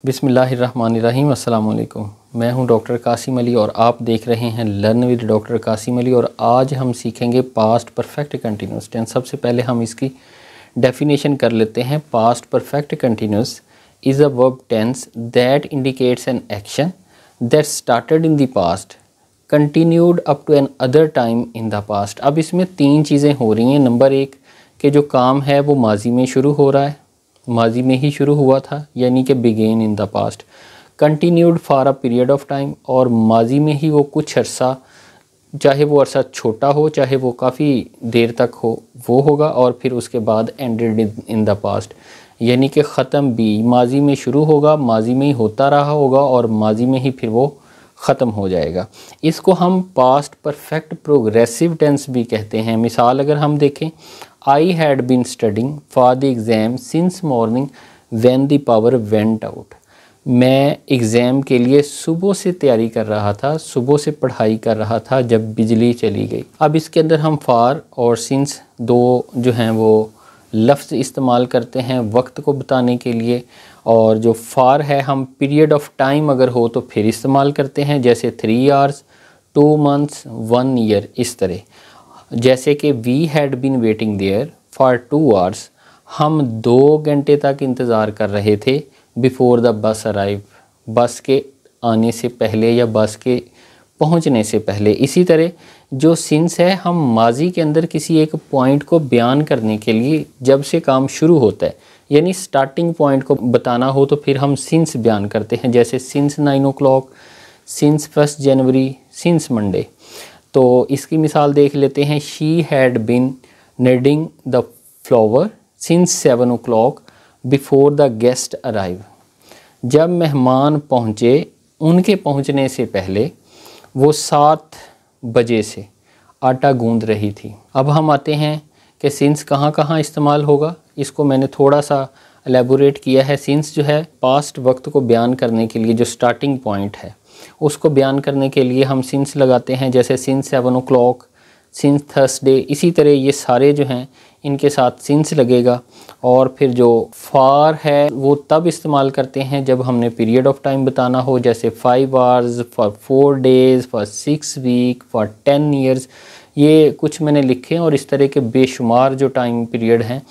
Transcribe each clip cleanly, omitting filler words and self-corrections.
बिस्मिल्लाहिर्रहमानिर्रहीम। अस्सलाम वालेकुम। मैं हूं डॉक्टर कासिम अली और आप देख रहे हैं learn with doctor Qasim Ali. और आज हम सीखेंगे पास्ट परफेक्ट कंटिन्यूस टेंस। सबसे पहले हम इसकी डेफिनेशन कर लेते हैं। Past perfect continuous is a verb tense that indicates an action that started in the past continued up to another time in the past. अब इसमें तीन चीज़ें हो रही हैं। नंबर एक कि जो काम है वो माजी में शुरू हो रहा है, माजी में ही शुरू हुआ था, यानी कि began in the past. Continued for a period of time, और माजी में ही वो कुछ अरसा, चाहे वो अरसा छोटा हो चाहे वो काफ़ी देर तक हो, वो होगा। और फिर उसके बाद एंडेड इन द पास्ट, यानी कि ख़त्म भी माजी में शुरू होगा, माजी में ही होता रहा होगा और माजी में ही फिर वो ख़त्म हो जाएगा। इसको हम पास्ट परफेक्ट प्रोग्रेसिव टेंस भी कहते हैं। मिसाल अगर हम देखें, I had been studying for the exam since morning when the power went out. मैं एग्ज़ाम के लिए सुबह से तैयारी कर रहा था, सुबह से पढ़ाई कर रहा था जब बिजली चली गई। अब इसके अंदर हम फॉर और सिंस दो जो हैं वो लफ्ज़ इस्तेमाल करते हैं वक्त को बताने के लिए। और जो फॉर है हम पीरियड ऑफ टाइम अगर हो तो फिर इस्तेमाल करते हैं, जैसे 3 आवर्स, 2 मंथ्स, 1 ईयर, इस तरह। जैसे कि we had been waiting there for 2 hours, हम 2 घंटे तक इंतज़ार कर रहे थे बिफोर द बस अराइव, बस के आने से पहले या बस के पहुंचने से पहले। इसी तरह जो सिंस है हम माजी के अंदर किसी एक पॉइंट को बयान करने के लिए जब से काम शुरू होता है, यानी स्टार्टिंग पॉइंट को बताना हो तो फिर हम सिंस बयान करते हैं, जैसे since 9 o'clock, since 1 January, since Monday. तो इसकी मिसाल देख लेते हैं। She had been needing the flower since 7 o'clock before the guest arrive. जब मेहमान पहुँचे उनके पहुँचने से पहले वो 7 बजे से आटा गूंद रही थी। अब हम आते हैं कि सिंस कहाँ कहाँ इस्तेमाल होगा। इसको मैंने थोड़ा सा एलेबोरेट किया है। सिंस जो है पास्ट वक्त को बयान करने के लिए जो स्टार्टिंग पॉइंट है उसको बयान करने के लिए हम सिंस लगाते हैं, जैसे सिंस 7 o'clock, सिंस थर्सडे। इसी तरह ये सारे जो हैं इनके साथ सिंस लगेगा। और फिर जो फॉर है वो तब इस्तेमाल करते हैं जब हमने पीरियड ऑफ टाइम बताना हो, जैसे 5 hours, for 4 days, for 6 week, for 10 years. ये कुछ मैंने लिखे हैं और इस तरह के बेशुमार जो टाइम पीरियड हैं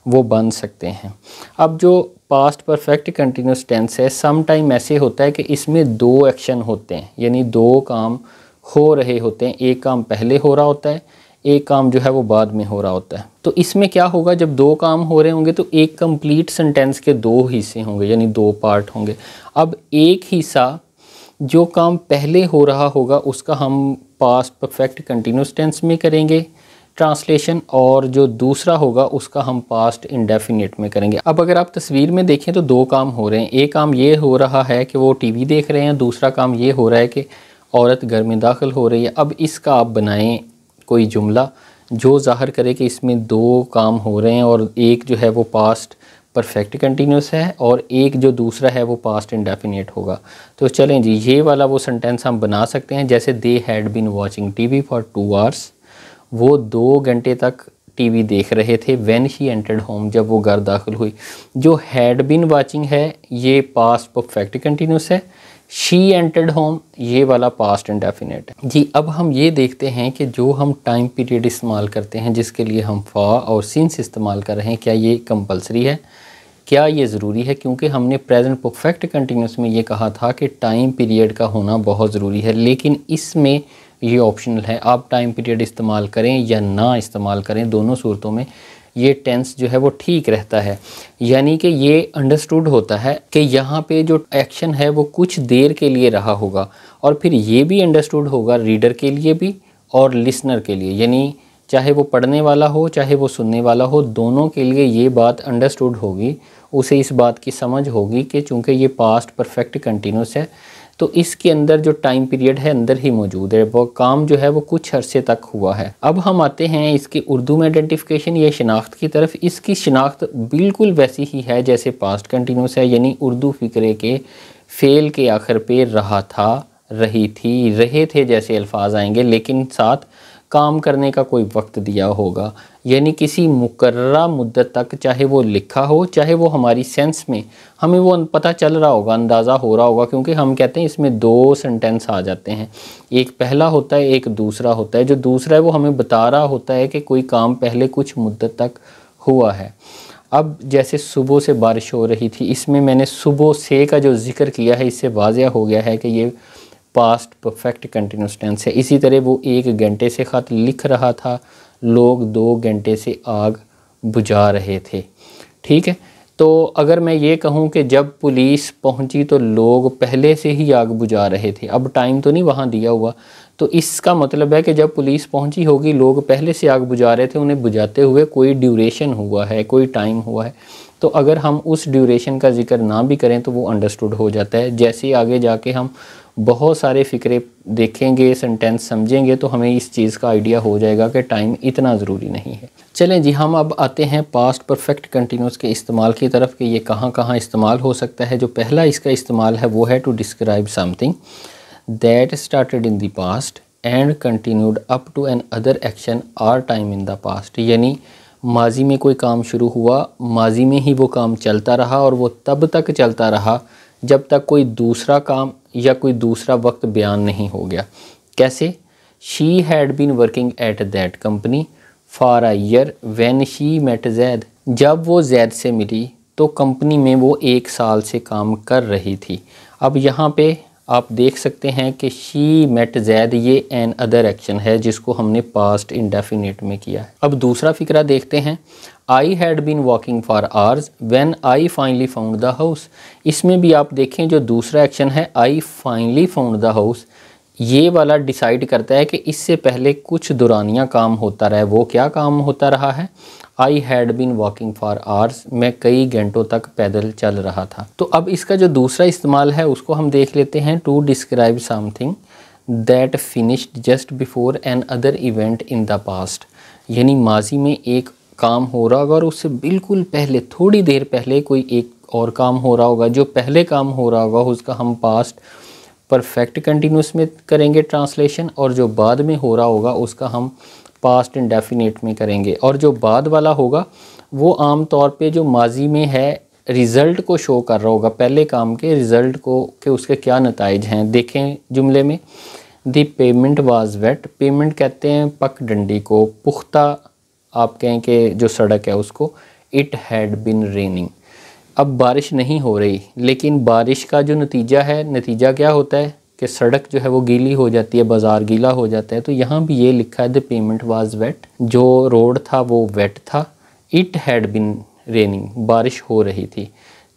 वो बन सकते हैं। अब जो पास्ट परफेक्ट कंटिन्यूस टेंस है, सम टाइम ऐसे होता है कि इसमें 2 एक्शन होते हैं, यानी 2 काम हो रहे होते हैं। एक काम पहले हो रहा होता है, एक काम जो है वो बाद में हो रहा होता है। तो इसमें क्या होगा, जब 2 काम हो रहे होंगे तो एक कंप्लीट सेंटेंस के 2 हिस्से होंगे, यानी 2 पार्ट होंगे। अब एक हिस्सा जो काम पहले हो रहा होगा उसका हम पास्ट परफेक्ट कंटिन्यूस टेंस में करेंगे ट्रांसलेशन, और जो दूसरा होगा उसका हम पास्ट इंडेफिनिट में करेंगे। अब अगर आप तस्वीर में देखें तो 2 काम हो रहे हैं। एक काम ये हो रहा है कि वो टीवी देख रहे हैं, दूसरा काम ये हो रहा है कि औरत घर में दाखिल हो रही है। अब इसका आप बनाएं कोई जुमला जो ज़ाहिर करे कि इसमें 2 काम हो रहे हैं और एक जो है वो पास्ट परफेक्ट कंटिन्यूस है और एक जो दूसरा है वो पास्ट इंडेफिनिट होगा। तो चलें जी, ये वाला वो सेंटेंस हम बना सकते हैं, जैसे they had been watching TV for 2 hours. वो 2 घंटे तक टीवी देख रहे थे। व्हेन शी एंटर्ड होम, जब वो घर दाखिल हुई। जो हैड बीन वॉचिंग है ये पास्ट परफेक्ट कंटिन्यूस है। शी एंटर्ड होम ये वाला पास्ट इंडेफिनिट है जी। अब हम ये देखते हैं कि जो हम टाइम पीरियड इस्तेमाल करते हैं जिसके लिए हम फॉर और सिंस इस्तेमाल कर रहे हैं, क्या ये कंपलसरी है, क्या ये ज़रूरी है? क्योंकि हमने प्रेजेंट परफेक्ट कंटिन्यूस में ये कहा था कि टाइम पीरियड का होना बहुत ज़रूरी है, लेकिन इसमें ये ऑप्शनल है। आप टाइम पीरियड इस्तेमाल करें या ना इस्तेमाल करें, दोनों सूरतों में ये टेंस जो है वो ठीक रहता है। यानी कि ये अंडरस्टूड होता है कि यहाँ पे जो एक्शन है वो कुछ देर के लिए रहा होगा, और फिर ये भी अंडरस्टूड होगा रीडर के लिए भी और लिसनर के लिए, यानी चाहे वो पढ़ने वाला हो चाहे वो सुनने वाला हो, दोनों के लिए ये बात अंडरस्टूड होगी। उसे इस बात की समझ होगी कि चूँकि ये पास्ट परफेक्ट कंटिन्यूस है तो इसके अंदर जो टाइम पीरियड है अंदर ही मौजूद है, वो काम जो है वो कुछ अरसे तक हुआ है। अब हम आते हैं इसकी उर्दू में आइडेंटिफिकेशन या शिनाख्त की तरफ। इसकी शिनाख्त बिल्कुल वैसी ही है जैसे पास्ट कंटिन्यूस है, यानी उर्दू फ़िक्रे के फ़ेल के आखिर पे रहा था, रही थी, रहे थे जैसे अल्फाज आएंगे, लेकिन साथ काम करने का कोई वक्त दिया होगा, यानी किसी मुकर्ररा मुद्दत तक, चाहे वो लिखा हो चाहे वो हमारी सेंस में हमें वो पता चल रहा होगा, अंदाज़ा हो रहा होगा, क्योंकि हम कहते हैं इसमें दो सेंटेंस आ जाते हैं, एक पहला होता है एक दूसरा होता है। जो दूसरा है वो हमें बता रहा होता है कि कोई काम पहले कुछ मुद्दत तक हुआ है। अब जैसे सुबह से बारिश हो रही थी, इसमें मैंने सुबह से का जो जिक्र किया है इससे वाज़िया हो गया है कि ये पास्ट परफेक्ट कंटिन्यूस टेंस है। इसी तरह वो 1 घंटे से ख़त लिख रहा था, लोग 2 घंटे से आग बुझा रहे थे। ठीक है, तो अगर मैं ये कहूँ कि जब पुलिस पहुँची तो लोग पहले से ही आग बुझा रहे थे, अब टाइम तो नहीं वहाँ दिया हुआ, तो इसका मतलब है कि जब पुलिस पहुँची होगी लोग पहले से आग बुझा रहे थे, उन्हें बुझाते हुए कोई ड्यूरेशन हुआ है, कोई टाइम हुआ है। तो अगर हम उस ड्यूरेशन का जिक्र ना भी करें तो वो अंडरस्टूड हो जाता है। जैसे ही आगे जाके हम बहुत सारे फ़िक्रे देखेंगे, सेंटेंस समझेंगे, तो हमें इस चीज़ का आइडिया हो जाएगा कि टाइम इतना ज़रूरी नहीं है। चलें जी, हम अब आते हैं पास्ट परफेक्ट कंटिन्यूस के इस्तेमाल की तरफ कि ये कहाँ कहाँ इस्तेमाल हो सकता है। जो पहला इसका इस्तेमाल है वो है to describe something that started in the past and continued up to another action or time in the past, यानी माजी में कोई काम शुरू हुआ, माजी में ही वो काम चलता रहा और वो तब तक चलता रहा जब तक कोई दूसरा काम या कोई दूसरा वक्त बयान नहीं हो गया। कैसे? She had been working at that company for a year when she met Zaid, जब वो जैद से मिली तो कंपनी में वो 1 साल से काम कर रही थी। अब यहाँ पे आप देख सकते हैं कि शी मेट जैद ये एन अदर एक्शन है जिसको हमने पास्ट इंडेफिनिट में किया है। अब दूसरा फिक्रा देखते हैं। I had been walking for hours when I finally found the house. इसमें भी आप देखें जो दूसरा एक्शन है I finally found the house, ये वाला डिसाइड करता है कि इससे पहले कुछ दौरानिया काम होता रहा है। वो क्या काम होता रहा है? I had been walking for hours, मैं कई घंटों तक पैदल चल रहा था। तो अब इसका जो दूसरा इस्तेमाल है उसको हम देख लेते हैं। To describe something that finished just before another event in the past, यानी माजी में एक काम हो रहा होगा और उससे बिल्कुल पहले, थोड़ी देर पहले कोई एक और काम हो रहा होगा। जो पहले काम हो रहा होगा उसका हम पास्ट परफेक्ट कंटिन्यूस में करेंगे ट्रांसलेशन, और जो बाद में हो रहा होगा उसका हम पास्ट इंडेफिनिट में करेंगे। और जो बाद वाला होगा वो आम तौर पे जो माजी में है रिज़ल्ट को शो कर रहा होगा, पहले काम के रिज़ल्ट को कि उसके क्या नताइज हैं। देखें जुमले में, the pavement was wet, pavement कहते हैं पगडंडी को, पुख्ता आप कहें कि जो सड़क है उसको। इट हैड बिन रेनिंग, अब बारिश नहीं हो रही, लेकिन बारिश का जो नतीजा है, नतीजा क्या होता है कि सड़क जो है वो गीली हो जाती है, बाज़ार गीला हो जाता है। तो यहाँ भी ये लिखा है द पेमेंट वाज वेट, जो रोड था वो वेट था। इट हैड बिन रेनिंग, बारिश हो रही थी।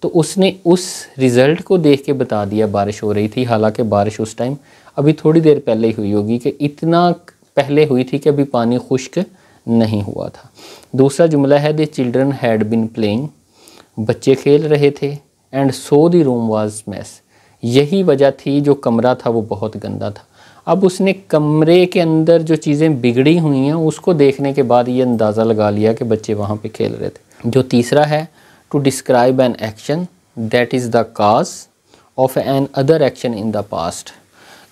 तो उसने उस रिज़ल्ट को देख के बता दिया बारिश हो रही थी, हालांकि बारिश उस टाइम अभी थोड़ी देर पहले ही हुई होगी, कि इतना पहले हुई थी कि अभी पानी खुश्क नहीं हुआ था। दूसरा जुमला है the children had been playing, बच्चे खेल रहे थे। And so the room was mess, यही वजह थी जो कमरा था वो बहुत गंदा था। अब उसने कमरे के अंदर जो चीज़ें बिगड़ी हुई हैं उसको देखने के बाद ये अंदाज़ा लगा लिया कि बच्चे वहाँ पे खेल रहे थे। जो तीसरा है to describe an action that is the cause of another action in the past,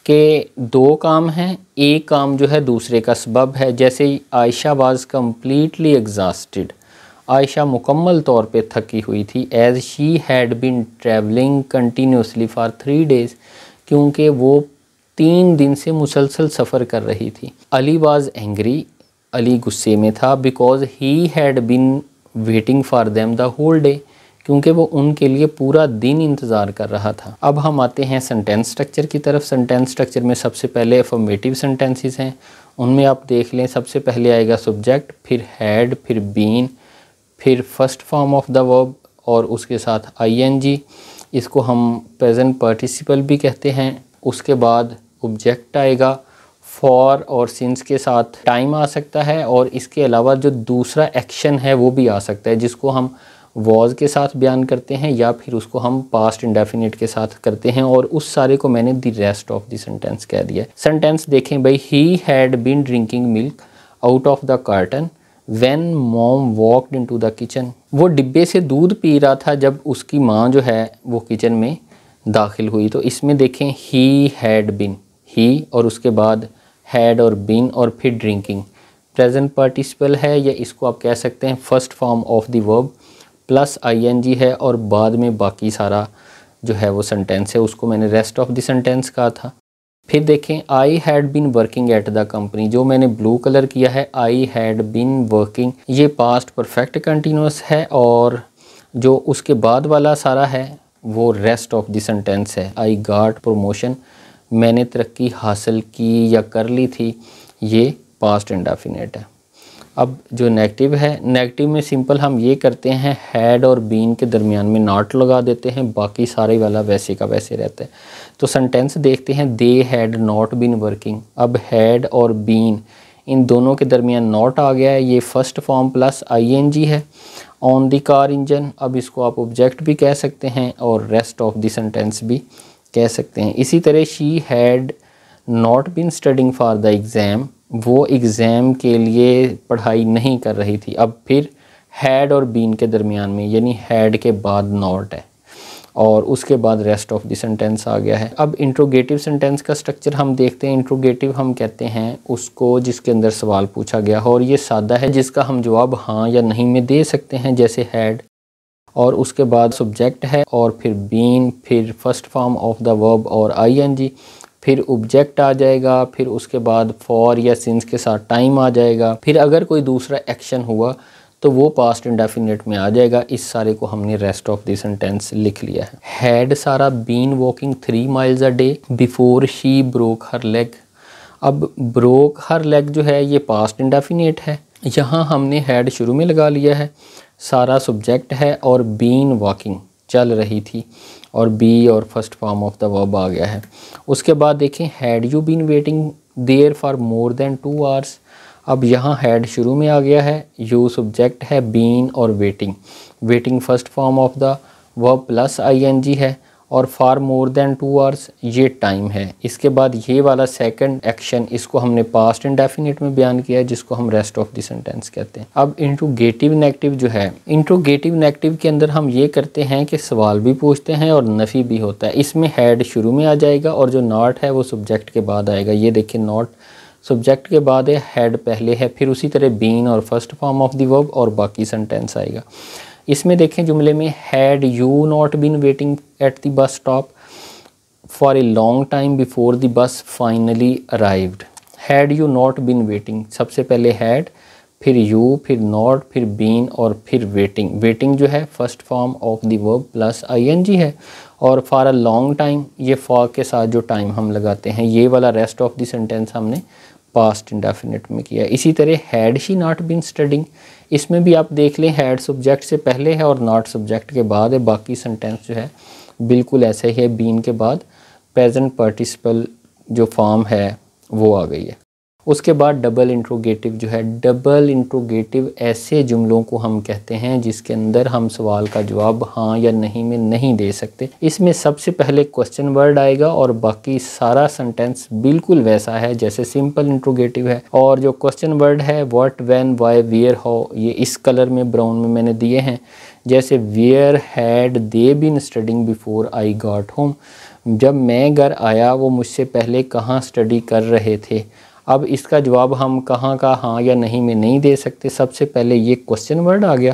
के 2 काम हैं, एक काम जो है दूसरे का सबब है। जैसे Ayesha was completely exhausted, Ayesha मुकम्मल तौर पे थकी हुई थी। As she had been travelling continuously for 3 days, क्योंकि वो 3 दिन से मुसलसल सफ़र कर रही थी। अली वाज एंग्री, अली गुस्से में था। Because he had been waiting for them the whole day, क्योंकि वो उनके लिए पूरा दिन इंतज़ार कर रहा था। अब हम आते हैं सेंटेंस स्ट्रक्चर की तरफ। सेंटेंस स्ट्रक्चर में सबसे पहले अफर्मेटिव सेंटेंसेस हैं, उनमें आप देख लें। सबसे पहले आएगा सब्जेक्ट, फिर हैड, फिर बीन, फिर first form of the verb और उसके साथ आईएनजी, इसको हम प्रेजेंट पार्टिसिपल भी कहते हैं। उसके बाद ऑब्जेक्ट आएगा, फॉर और सिंस के साथ टाइम आ सकता है, और इसके अलावा जो दूसरा एक्शन है वो भी आ सकता है, जिसको हम वॉज के साथ बयान करते हैं या फिर उसको हम पास्ट इंडेफिनिट के साथ करते हैं। और उस सारे को मैंने the rest of the sentence कह दिया। सेंटेंस देखें भाई, he had been drinking milk out of the carton when mom walked into the kitchen, वो डिब्बे से दूध पी रहा था जब उसकी माँ जो है वो किचन में दाखिल हुई। तो इसमें देखें ही हैड बिन, ही और उसके बाद हैड और बीन और फिर ड्रिंकिंग। प्रेजेंट पार्टिसिपल है या इसको आप कह सकते हैं first form of the verb plus ING है और बाद में बाकी सारा जो है वो सेंटेंस है, उसको मैंने रेस्ट ऑफ द सेंटेंस कहा था। फिर देखें I had been working at the company, जो मैंने ब्लू कलर किया है आई हैड बीन वर्किंग, ये पास्ट परफेक्ट कंटिन्यूस है और जो उसके बाद वाला सारा है वो रेस्ट ऑफ द सेंटेंस है। आई गॉट प्रमोशन, मैंने तरक्की हासिल की या कर ली थी, ये पास्ट इंडेफिनिट है। अब जो नेगेटिव है, नेगेटिव में सिंपल हम ये करते हैं हैड और बीन के दरमियान में नॉट लगा देते हैं, बाकी सारे वाला वैसे का वैसे रहता है। तो सेंटेंस देखते हैं they had not been working. अब हैड और बीन इन दोनों के दरमियान नॉट आ गया है, ये फर्स्ट फॉर्म प्लस आईएनजी है। ऑन द कार इंजन, अब इसको आप ऑब्जेक्ट भी कह सकते हैं और रेस्ट ऑफ द सेंटेंस भी कह सकते हैं। इसी तरह she had not been studying for the exam, वो एग्ज़ाम के लिए पढ़ाई नहीं कर रही थी। अब फिर हैड और बीन के दरमियान में यानी हैड के बाद नॉट है और उसके बाद रेस्ट ऑफ द सेंटेंस आ गया है। अब इंट्रोगेटिव सेंटेंस का स्ट्रक्चर हम देखते हैं। इंट्रोगेटिव हम कहते हैं उसको जिसके अंदर सवाल पूछा गया हो और ये सादा है, जिसका हम जवाब हाँ या नहीं में दे सकते हैं, जैसे हैड, और उसके बाद सब्जेक्ट है और फिर बीन, फिर first form of the verb और आईएनजी, फिर ऑब्जेक्ट आ जाएगा, फिर उसके बाद फॉर या सिंस के साथ टाइम आ जाएगा, फिर अगर कोई दूसरा एक्शन हुआ तो वो पास्ट इंडेफिनिट में आ जाएगा। इस सारे को हमने रेस्ट ऑफ द सेंटेंस लिख लिया है। Had Sarah been walking 3 miles a day before she broke her leg. अब ब्रोक हर लेग जो है ये पास्ट इंडेफिनिट है, यहाँ हमने हैड शुरू में लगा लिया है, सारा सब्जेक्ट है और बीन वॉकिंग चल रही थी और बी और first form of the verb आ गया है। उसके बाद देखें had you been waiting there for more than 2 hours। अब यहाँ हैड शुरू में आ गया है, यू सब्जेक्ट है, बीन और waiting, waiting first form of the verb plus ING है और फॉर मोर देन 2 hours ये टाइम है। इसके बाद ये वाला सेकंड एक्शन, इसको हमने पास्ट इंडेफिनिट में बयान किया है, जिसको हम रेस्ट ऑफ द सेंटेंस कहते हैं। अब इंट्रोगेटिव नेगेटिव जो है, इंट्रोगेटिव नेगेटिव के अंदर हम ये करते हैं कि सवाल भी पूछते हैं और नफ़ी भी होता है। इसमें हैड शुरू में आ जाएगा और जो नॉट है वो सब्जेक्ट के बाद आएगा। ये देखिए नॉट सब्जेक्ट के बाद है, हैड पहले है, फिर उसी तरह बीन और first form of the verb और बाकी सेंटेंस आएगा। इसमें देखें जुमले में had you not been waiting at the bus stop for a long time before the bus finally arrived. Had you not been waiting, सबसे पहले हैड, फिर यू, फिर नॉट, फिर बीन और फिर वेटिंग। वेटिंग जो है first form of the verb plus ING है और फॉर अ लॉन्ग टाइम, ये फॉर के साथ जो टाइम हम लगाते हैं, ये वाला रेस्ट ऑफ द सेंटेंस हमने पास्ट इंडेफिनिट में किया। इसी तरह had she not been studying, इसमें भी आप देख लें हैड सब्जेक्ट से पहले है और नॉट सब्जेक्ट के बाद है। बाकी सेंटेंस जो है बिल्कुल ऐसे ही है, बीन के बाद प्रेजेंट पार्टिसिपल जो फॉर्म है वो आ गई है। उसके बाद डबल इंट्रोगेटिव जो है, डबल इंट्रोगेटिव ऐसे जुमलों को हम कहते हैं जिसके अंदर हम सवाल का जवाब हाँ या नहीं में नहीं दे सकते। इसमें सबसे पहले क्वेश्चन वर्ड आएगा और बाकी सारा सेंटेंस बिल्कुल वैसा है जैसे सिंपल इंट्रोगेटिव है। और जो क्वेश्चन वर्ड है what, when, why, where, how, ये इस कलर में ब्राउन में मैंने दिए हैं। जैसे where had they been studying before I got home, जब मैं घर आया वो मुझसे पहले कहाँ स्टडी कर रहे थे। अब इसका जवाब हम कहाँ का हाँ या नहीं में नहीं दे सकते। सबसे पहले ये क्वेश्चन वर्ड आ गया,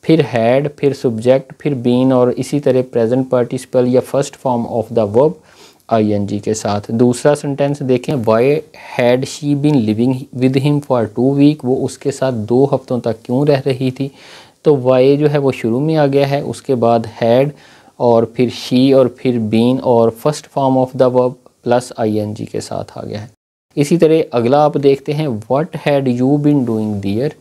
फिर हैड, फिर सब्जेक्ट, फिर बीन और इसी तरह प्रेजेंट पार्टिसिपल या first form of the verb ING के साथ। दूसरा सेंटेंस देखें, why had she been living with him for 2 weeks, वो उसके साथ 2 हफ्तों तक क्यों रह रही थी। तो वाई जो है वो शुरू में आ गया है, उसके बाद हैड और फिर शी और फिर बीन और first form of the verb plus ING के साथ आ गया है। इसी तरह अगला आप देखते हैं, what had you been doing there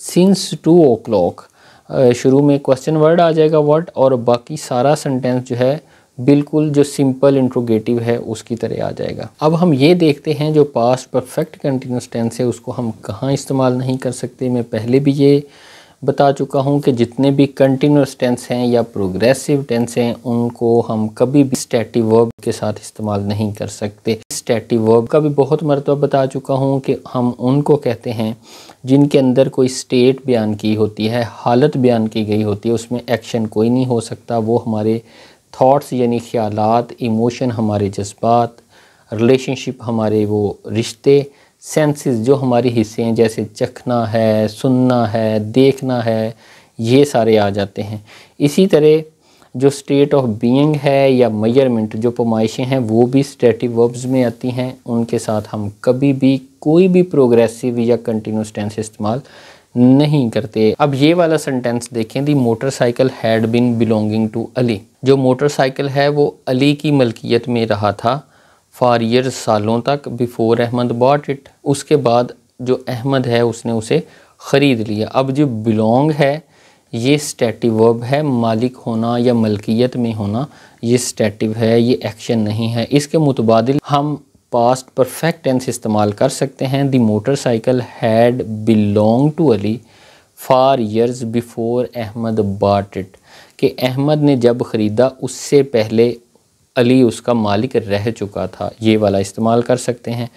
since 2 o'clock। शुरू में क्वेश्चन वर्ड आ जाएगा व्हाट और बाकी सारा सेंटेंस जो है बिल्कुल जो सिंपल इंट्रोगेटिव है उसकी तरह आ जाएगा। अब हम ये देखते हैं जो पास्ट परफेक्ट कंटिन्यूअस टेंस है उसको हम कहाँ इस्तेमाल नहीं कर सकते। मैं पहले भी ये बता चुका हूँ कि जितने भी कंटिन्यूअस टेंस हैं या प्रोग्रेसिव टेंस हैं उनको हम कभी भी स्टैटिक वर्ब के साथ इस्तेमाल नहीं कर सकते। स्टैटिक वर्ब का भी बहुत मरतबा बता चुका हूँ कि हम उनको कहते हैं जिनके अंदर कोई स्टेट बयान की होती है, हालत बयान की गई होती है, उसमें एक्शन कोई नहीं हो सकता। वो हमारे थॉट्स यानी ख्यालात, इमोशन हमारे जज्बात, रिलेशनशिप हमारे वो रिश्ते, सेंसेस जो हमारी हिस्से हैं, जैसे चखना है, सुनना है, देखना है, ये सारे आ जाते हैं। इसी तरह जो स्टेट ऑफ बीइंग है या मेजरमेंट जो पैमाइशें हैं वो भी स्टैटिक वर्ब्स में आती हैं। उनके साथ हम कभी भी कोई भी प्रोग्रेसिव या कंटिन्यूस टेंस इस्तेमाल नहीं करते। अब ये वाला सेंटेंस देखें, the motorcycle had been belonging to Ali. जो मोटरसाइकिल है वो अली की मलकियत में रहा था फॉर ईयर्स, सालों तक, बिफोर अहमद बॉट इट, उसके बाद जो अहमद है उसने उसे ख़रीद लिया। अब जो बिलोंग है ये स्टैटिव वर्ब है, मालिक होना या मलकियत में होना ये स्टैटिव है, ये एक्शन नहीं है। इसके मुतबादिल हम पास्ट परफेक्ट टेंस इस्तेमाल कर सकते हैं। The motorcycle had belong to Ali for years before Ahmed bought it, कि अहमद ने जब ख़रीदा उससे पहले अली उसका मालिक रह चुका था। ये वाला इस्तेमाल कर सकते हैं।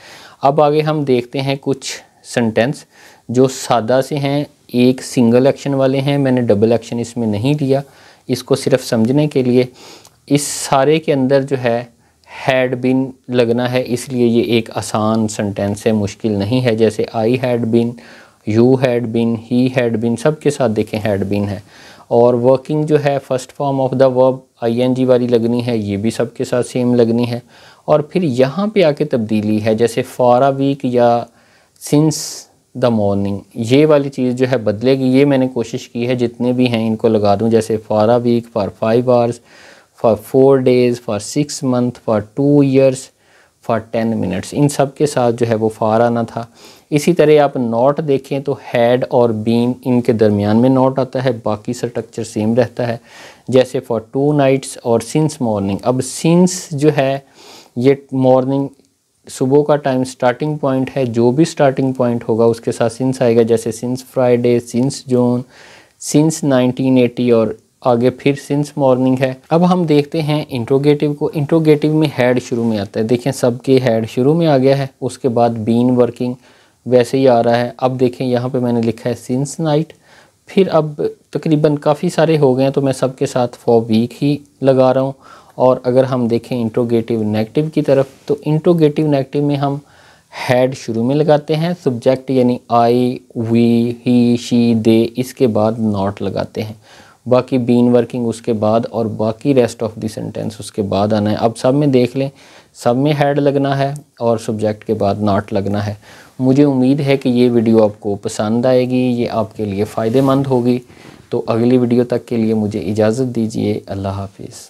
अब आगे हम देखते हैं कुछ सेंटेंस जो सादा से हैं, एक सिंगल एक्शन वाले हैं। मैंने डबल एक्शन इसमें नहीं लिया, इसको सिर्फ समझने के लिए। इस सारे के अंदर जो है हैड बिन लगना है, इसलिए ये एक आसान सेंटेंस है, मुश्किल नहीं है। जैसे I had been, you had been, he had बिन, सब के साथ देखें हैड बिन है। और वर्किंग जो है first form of the verb ING वाली लगनी है, ये भी सब के साथ सेम लगनी है। और फिर यहाँ पे आके तब्दीली है, जैसे फॉर अ वीक या सिंस द मॉर्निंग, ये वाली चीज़ जो है बदलेगी। ये मैंने कोशिश की है जितने भी हैं इनको लगा दूं, जैसे for a week, for 5 hours, for 4 days, for 6 month, for 2 years, for 10 minutes, इन सब के साथ जो है वो फॉर आना था। इसी तरह आप नॉट देखें तो हैड और बीन, इनके दरमियान में नॉट आता है, बाकी स्ट्रक्चर सेम रहता है। जैसे फॉर 2 नाइट्स और सिंस मॉर्निंग। अब सिंस जो है ये मॉर्निंग सुबह का टाइम स्टार्टिंग पॉइंट है, जो भी स्टार्टिंग पॉइंट होगा उसके साथ सिंस आएगा। जैसे since Friday, since June, since 1980 और आगे फिर सिंस मॉर्निंग है। अब हम देखते हैं इंट्रोगेटिव को। इंट्रोगेटिव में हैड शुरू में आता है, देखें सबके हैड शुरू में आ गया है, उसके बाद बीन वर्किंग वैसे ही आ रहा है। अब देखें यहाँ पे मैंने लिखा है सिंस नाइट, फिर अब तकरीबन काफ़ी सारे हो गए हैं तो मैं सबके साथ फॉर वीक ही लगा रहा हूँ। और अगर हम देखें इंट्रोगेटिव नेगेटिव की तरफ, तो इंट्रोगेटिव नेगेटिव में हम हैड शुरू में लगाते हैं, सब्जेक्ट यानी आई, वी, ही, शी, दे, इसके बाद नॉट लगाते हैं। बाकी बीन वर्किंग उसके बाद और बाकी रेस्ट ऑफ द सेंटेंस उसके बाद आना है। अब सब में देख लें, सब में हैड लगना है और सब्जेक्ट के बाद नॉट लगना है। मुझे उम्मीद है कि ये वीडियो आपको पसंद आएगी, ये आपके लिए फ़ायदेमंद होगी। तो अगली वीडियो तक के लिए मुझे इजाज़त दीजिए। अल्लाह हाफिज़।